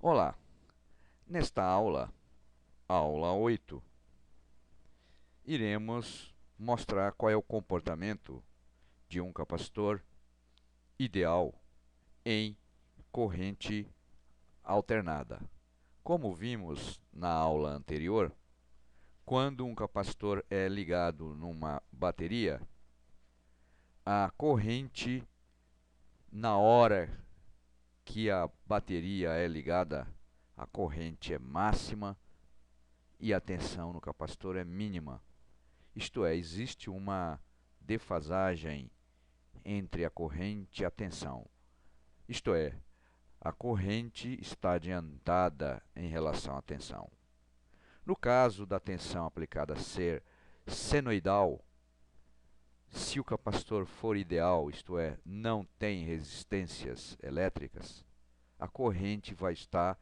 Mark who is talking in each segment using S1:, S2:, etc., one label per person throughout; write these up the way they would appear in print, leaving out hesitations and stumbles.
S1: Olá, nesta aula, aula 8, iremos mostrar qual é o comportamento de um capacitor ideal em corrente alternada. Como vimos na aula anterior, quando um capacitor é ligado numa bateria, a corrente, na hora que a bateria é ligada, a corrente é máxima e a tensão no capacitor é mínima. Isto é, existe uma defasagem entre a corrente e a tensão. Isto é, a corrente está adiantada em relação à tensão. No caso da tensão aplicada ser senoidal, se o capacitor for ideal, isto é, não tem resistências elétricas, a corrente vai estar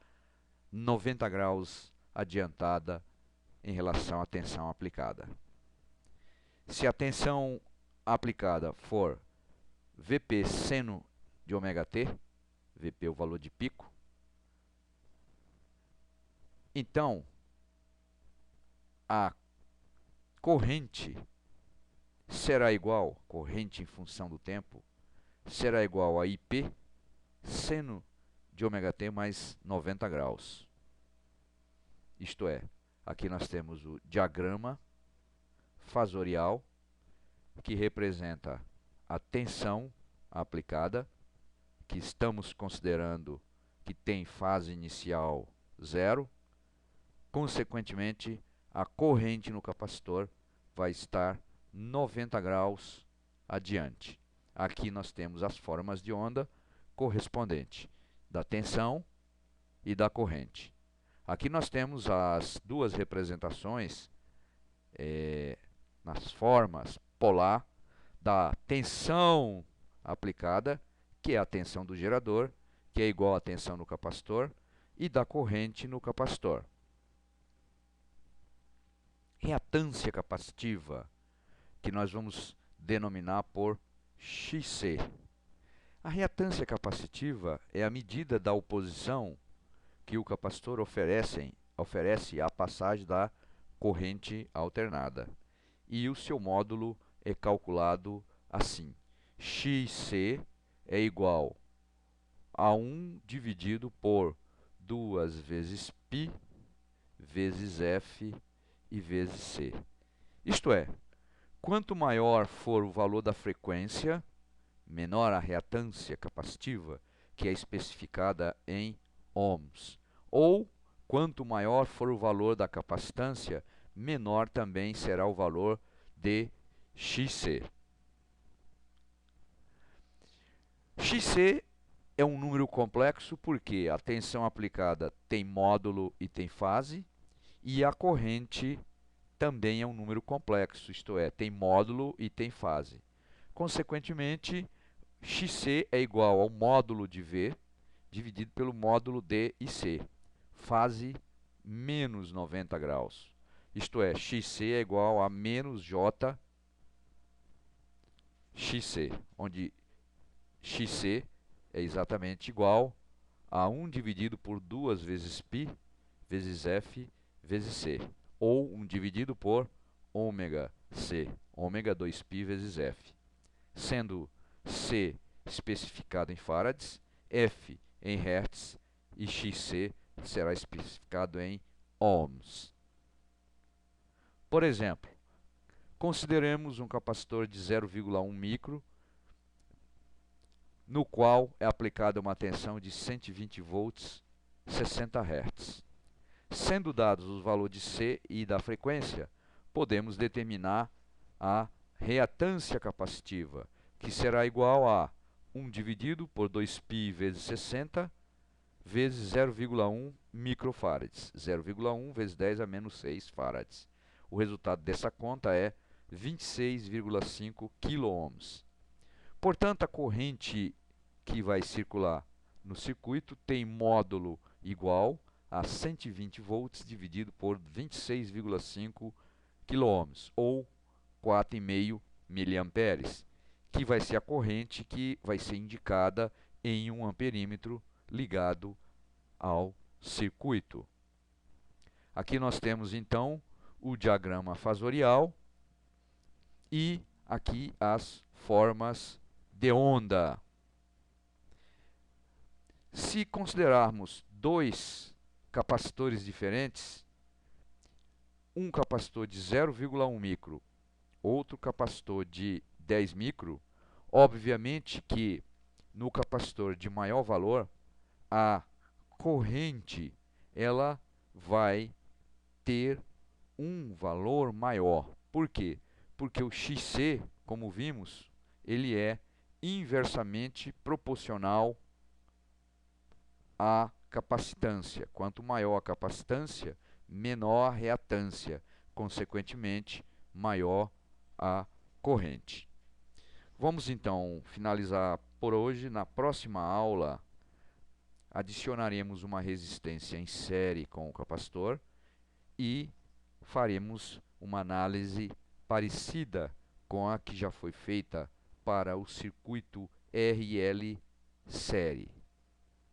S1: 90 graus adiantada em relação à tensão aplicada. Se a tensão aplicada for Vp seno de ômega t, Vp é o valor de pico, então a corrente será igual, corrente em função do tempo, será igual a Ip seno de ômega t mais 90 graus. Isto é, aqui nós temos o diagrama fasorial, que representa a tensão aplicada, que estamos considerando que tem fase inicial zero. Consequentemente, a corrente no capacitor vai estar 90 graus adiante. Aqui nós temos as formas de onda correspondentes da tensão e da corrente. Aqui nós temos as duas representações nas formas polar da tensão aplicada, que é a tensão do gerador, que é igual à tensão no capacitor, e da corrente no capacitor. Reatância capacitiva, que nós vamos denominar por Xc. A reatância capacitiva é a medida da oposição que o capacitor oferece à passagem da corrente alternada. E o seu módulo é calculado assim: Xc é igual a 1 dividido por 2 vezes π vezes f e vezes c. Isto é, quanto maior for o valor da frequência, menor a reatância capacitiva, que é especificada em ohms. Ou, quanto maior for o valor da capacitância, menor também será o valor de Xc. Xc é um número complexo porque a tensão aplicada tem módulo e tem fase, e a corrente também é um número complexo, isto é, tem módulo e tem fase. Consequentemente, Xc é igual ao módulo de V dividido pelo módulo de e C, fase menos 90 graus. Isto é, Xc é igual a menos J Xc, onde Xc é exatamente igual a 1 dividido por 2 vezes π vezes f vezes c, ou 1 dividido por ômega c, ômega 2π vezes f, sendo c especificado em farads, f em hertz e Xc será especificado em ohms. Por exemplo, consideremos um capacitor de 0,1 micro, no qual é aplicada uma tensão de 120 volts, 60 Hz. Sendo dados os valores de C e da frequência, podemos determinar a reatância capacitiva, que será igual a 1 dividido por 2π vezes 60 vezes 0,1 microfarads, 0,1 vezes 10 a menos 6 farads. O resultado dessa conta é 26,5 quiloohms. Portanto, a corrente que vai circular no circuito tem módulo igual a 120 volts dividido por 26,5 quiloohms, ou 4,5 miliamperes, que vai ser a corrente que vai ser indicada em um amperímetro ligado ao circuito. Aqui nós temos então o diagrama fasorial e aqui as formas de onda. Se considerarmos dois capacitores diferentes, um capacitor de 0,1 micro, outro capacitor de 10 micro, obviamente que no capacitor de maior valor, a corrente ela vai ter um valor maior. Por quê? Porque o XC, como vimos, ele é inversamente proporcional à capacitância. Quanto maior a capacitância, menor a reatância. Consequentemente, maior a corrente. Vamos então finalizar por hoje. Na próxima aula, adicionaremos uma resistência em série com o capacitor e faremos uma análise parecida com a que já foi feita para o circuito RL série.